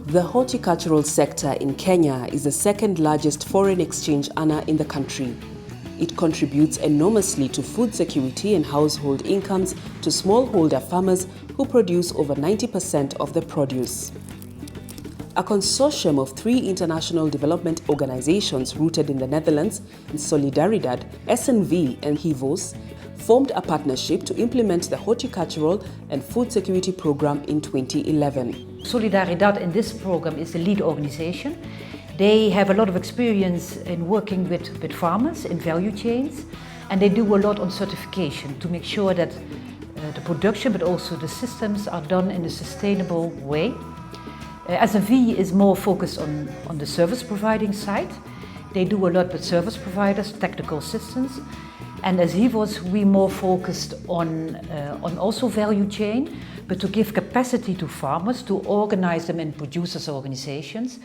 The horticultural sector in Kenya is the second largest foreign exchange earner in the country. It contributes enormously to food security and household incomes to smallholder farmers who produce over 90% of the produce. A consortium of 3 international development organizations rooted in the Netherlands, Solidaridad, SNV and HIVOS, formed a partnership to implement the horticultural and food security program in 2011. Solidaridad in this program is the lead organization. They have a lot of experience in working with farmers in value chains, and they do a lot on certification to make sure that the production but also the systems are done in a sustainable way. SNV is more focused on the service providing side. They do a lot with service providers, technical assistance. And as HIVOS, we more focused on also value chain, but to give capacity to farmers to organize them in producers' organizations.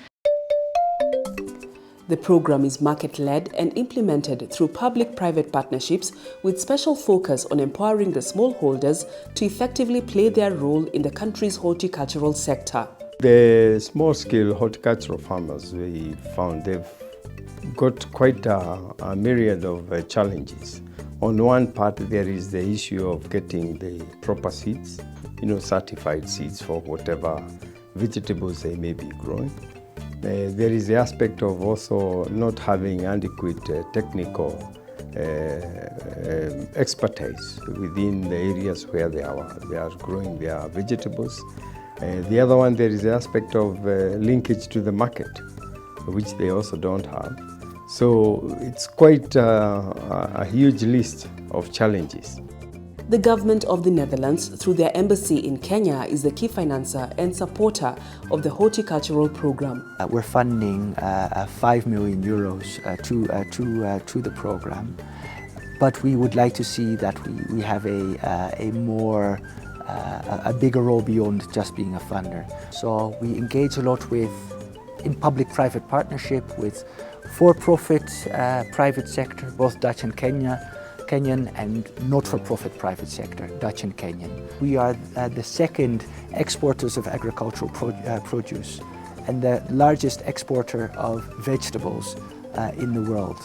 The program is market-led and implemented through public-private partnerships with special focus on empowering the smallholders to effectively play their role in the country's horticultural sector. The small-scale horticultural farmers, we found they've got quite a myriad of challenges. On one part, there is the issue of getting the proper seeds, certified seeds for whatever vegetables they may be growing. There is the aspect of also not having adequate technical expertise within the areas where they are growing their vegetables. The other one, there is the aspect of linkage to the market, which they also don't have. So it's quite a huge list of challenges. The government of the Netherlands, through their embassy in Kenya, is the key financer and supporter of the horticultural program. We're funding 5 million euros to the program, but we would like to see that we have a bigger role beyond just being a funder. So we engage a lot in public-private partnership with for-profit private sector, both Dutch and Kenyan, and not-for-profit private sector, Dutch and Kenyan. We are the second exporters of agricultural produce and the largest exporter of vegetables in the world.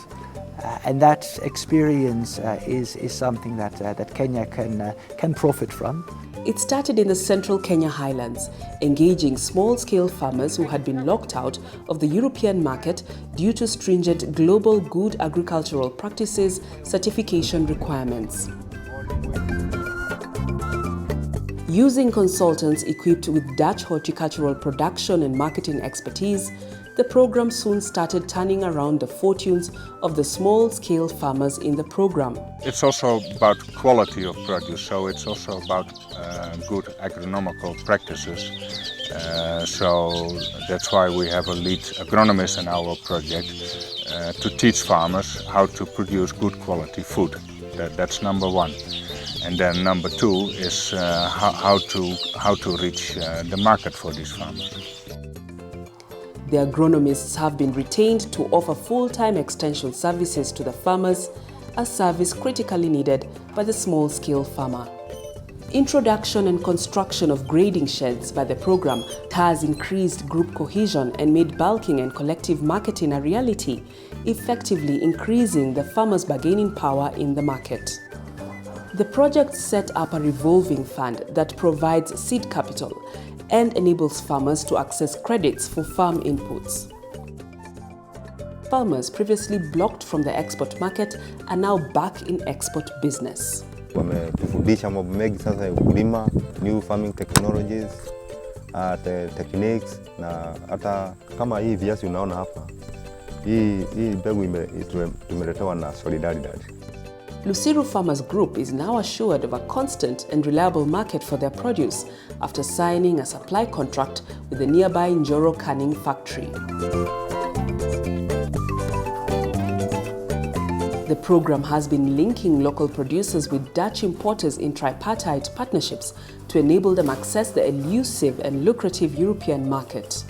And that experience is something that Kenya can profit from. It started in the central Kenya highlands, engaging small-scale farmers who had been locked out of the European market due to stringent global good agricultural practices certification requirements. Using consultants equipped with Dutch horticultural production and marketing expertise, the program soon started turning around the fortunes of the small-scale farmers in the program. It's also about quality of produce, so it's also about good agronomical practices. So that's why we have a lead agronomist in our project to teach farmers how to produce good quality food. That's number one. And then number 2 is how to reach the market for these farmers. The agronomists have been retained to offer full-time extension services to the farmers, a service critically needed by the small-scale farmer. Introduction and construction of grading sheds by the program has increased group cohesion and made bulking and collective marketing a reality, effectively increasing the farmers' bargaining power in the market. The project set up a revolving fund that provides seed capital and enables farmers to access credits for farm inputs. Farmers previously blocked from the export market are now back in export business. Wametufundisha mambo mengi sasa ya ukulima, new farming technologies, techniques, na hata kama hii viazi unaona hapa, hii mbegu tumeletewa na Solidaridad. Lusiru Farmers Group is now assured of a constant and reliable market for their produce after signing a supply contract with the nearby Njoro canning factory. The program has been linking local producers with Dutch importers in tripartite partnerships to enable them access the elusive and lucrative European market.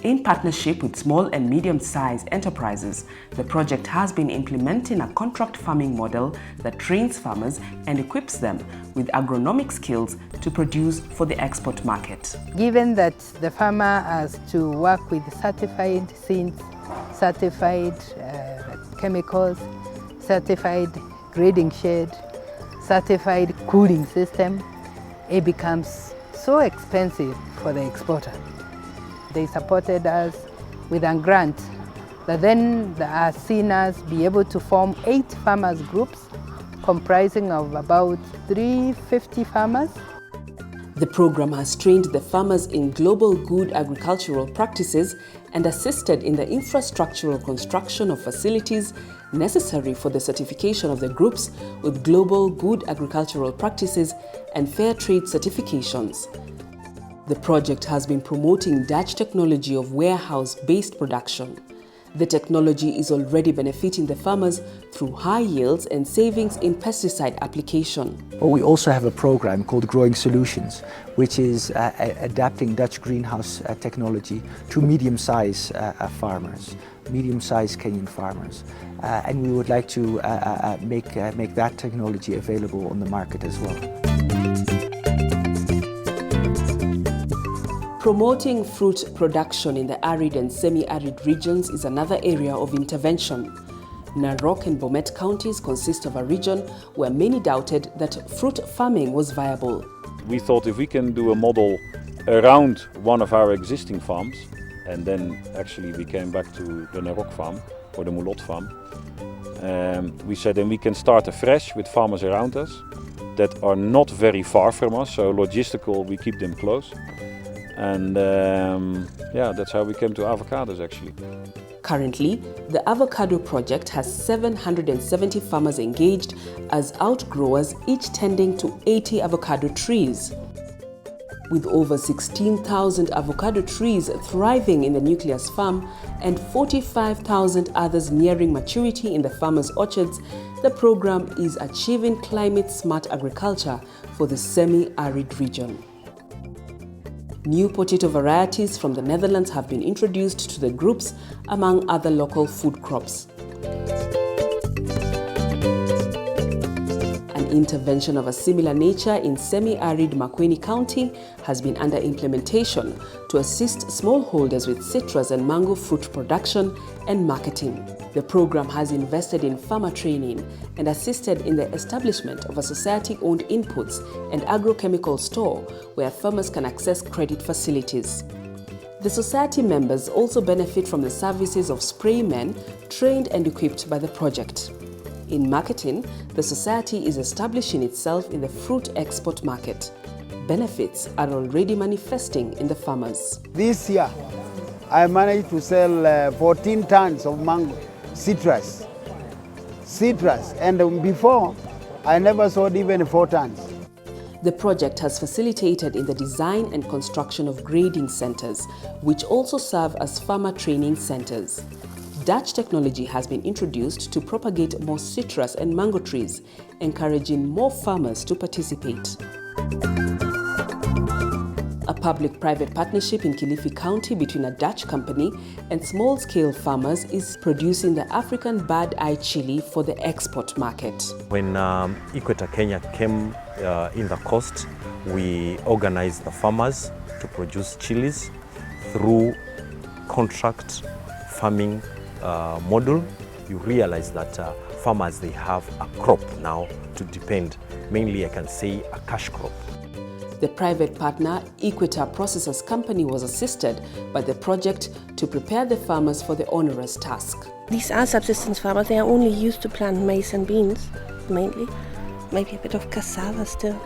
In partnership with small and medium-sized enterprises, the project has been implementing a contract farming model that trains farmers and equips them with agronomic skills to produce for the export market. Given that the farmer has to work with certified seeds, certified chemicals, certified grading shed, certified cooling system, it becomes so expensive for the exporter. They supported us with a grant that then has seen us be able to form 8 farmers groups comprising of about 350 farmers. The program has trained the farmers in global good agricultural practices and assisted in the infrastructural construction of facilities necessary for the certification of the groups with global good agricultural practices and fair trade certifications. The project has been promoting Dutch technology of warehouse-based production. The technology is already benefiting the farmers through high yields and savings in pesticide application. Well, we also have a program called Growing Solutions, which is adapting Dutch greenhouse technology to medium-sized farmers, medium-sized Kenyan farmers. And we would like to make that technology available on the market as well. Promoting fruit production in the arid and semi-arid regions is another area of intervention. Narok and Bomet counties consist of a region where many doubted that fruit farming was viable. We thought if we can do a model around one of our existing farms, and then actually we came back to the Narok farm or the Moulot farm, we said then we can start afresh with farmers around us that are not very far from us, so logistical we keep them close. And yeah, that's how we came to avocados actually. Currently, the avocado project has 770 farmers engaged as outgrowers, each tending to 80 avocado trees. With over 16,000 avocado trees thriving in the nucleus farm and 45,000 others nearing maturity in the farmers' orchards, the program is achieving climate-smart agriculture for the semi-arid region. New potato varieties from the Netherlands have been introduced to the groups, among other local food crops. An intervention of a similar nature in semi-arid Makueni County has been under implementation to assist smallholders with citrus and mango fruit production and marketing. The program has invested in farmer training and assisted in the establishment of a society-owned inputs and agrochemical store where farmers can access credit facilities. The society members also benefit from the services of spraymen trained and equipped by the project. In marketing, the society is establishing itself in the fruit export market. Benefits are already manifesting in the farmers. This year, I managed to sell 14 tons of mango, citrus, and before, I never sold even 4 tons. The project has facilitated in the design and construction of grading centers, which also serve as farmer training centers. Dutch technology has been introduced to propagate more citrus and mango trees, encouraging more farmers to participate. A public-private partnership in Kilifi County between a Dutch company and small-scale farmers is producing the African bird eye chili for the export market. When Equator Kenya came in the coast, we organized the farmers to produce chilies through contract farming model. You realize that farmers, they have a crop now to depend, mainly I can say a cash crop. The private partner, Equator Processors Company, was assisted by the project to prepare the farmers for the onerous task. These are subsistence farmers. They are only used to plant maize and beans, mainly. Maybe a bit of cassava still.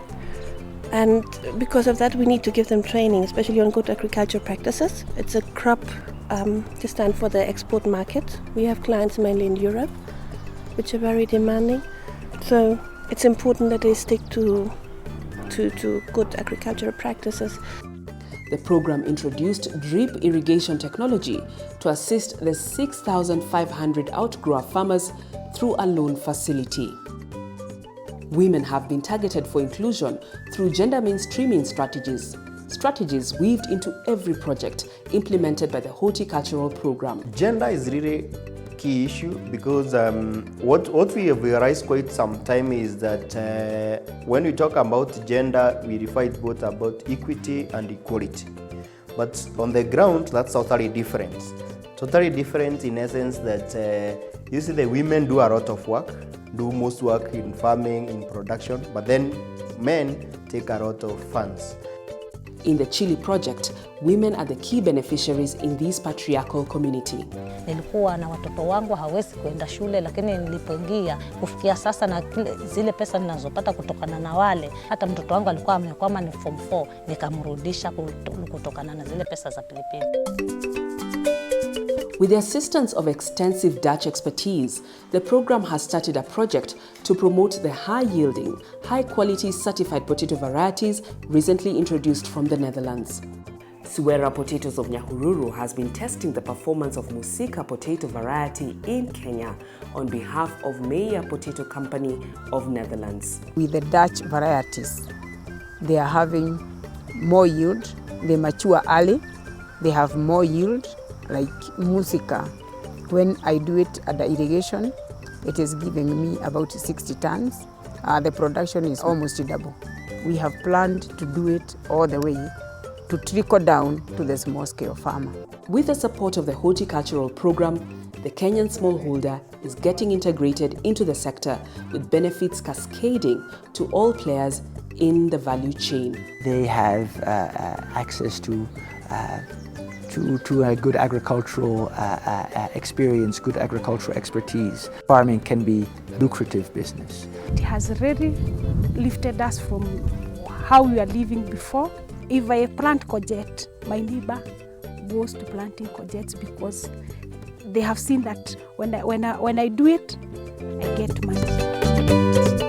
And because of that, we need to give them training, especially on good agriculture practices. It's a crop to stand for the export market. We have clients mainly in Europe, which are very demanding. So it's important that they stick to good agricultural practices. The program introduced drip irrigation technology to assist the 6,500 outgrower farmers through a loan facility. Women have been targeted for inclusion through gender mainstreaming strategies. strategies weaved into every project implemented by the horticultural program. Gender is really key issue because what we have realized quite some time is that when we talk about gender, we refer it both about equity and equality. But on the ground, that's totally different. Totally different in essence that you see the women do a lot of work, do most work in farming, in production, but then men take a lot of funds. In the Chili project, women are the key beneficiaries in this patriarchal community. Nilikuwa na watoto wangu hawezi kuenda shule, lakini nilipoingia kufikia sasa na zile pesa ninazopata kutokana na wale, hata mtoto wangu alikuwa amekwama ni form 4, nikamrudisha kutokana na zile pesa za pilipili. With the assistance of extensive Dutch expertise, the program has started a project to promote the high-yielding, high-quality certified potato varieties recently introduced from the Netherlands. Suera Potatoes of Nyahururu has been testing the performance of Musika potato variety in Kenya on behalf of Meyer Potato Company of Netherlands. With the Dutch varieties, they are having more yield, they mature early, they have more yield. Like Musika, when I do it at the irrigation, it is giving me about 60 tons. The production is almost double. We have planned to do it all the way to trickle down to the small-scale farmer. With the support of the horticultural program, the Kenyan smallholder is getting integrated into the sector with benefits cascading to all players in the value chain. They have access to a good agricultural experience, good agricultural expertise. Farming can be a lucrative business. It has really lifted us from how we were living before. If I plant courgette, my neighbor goes to planting courgettes because they have seen that when I do it, I get money.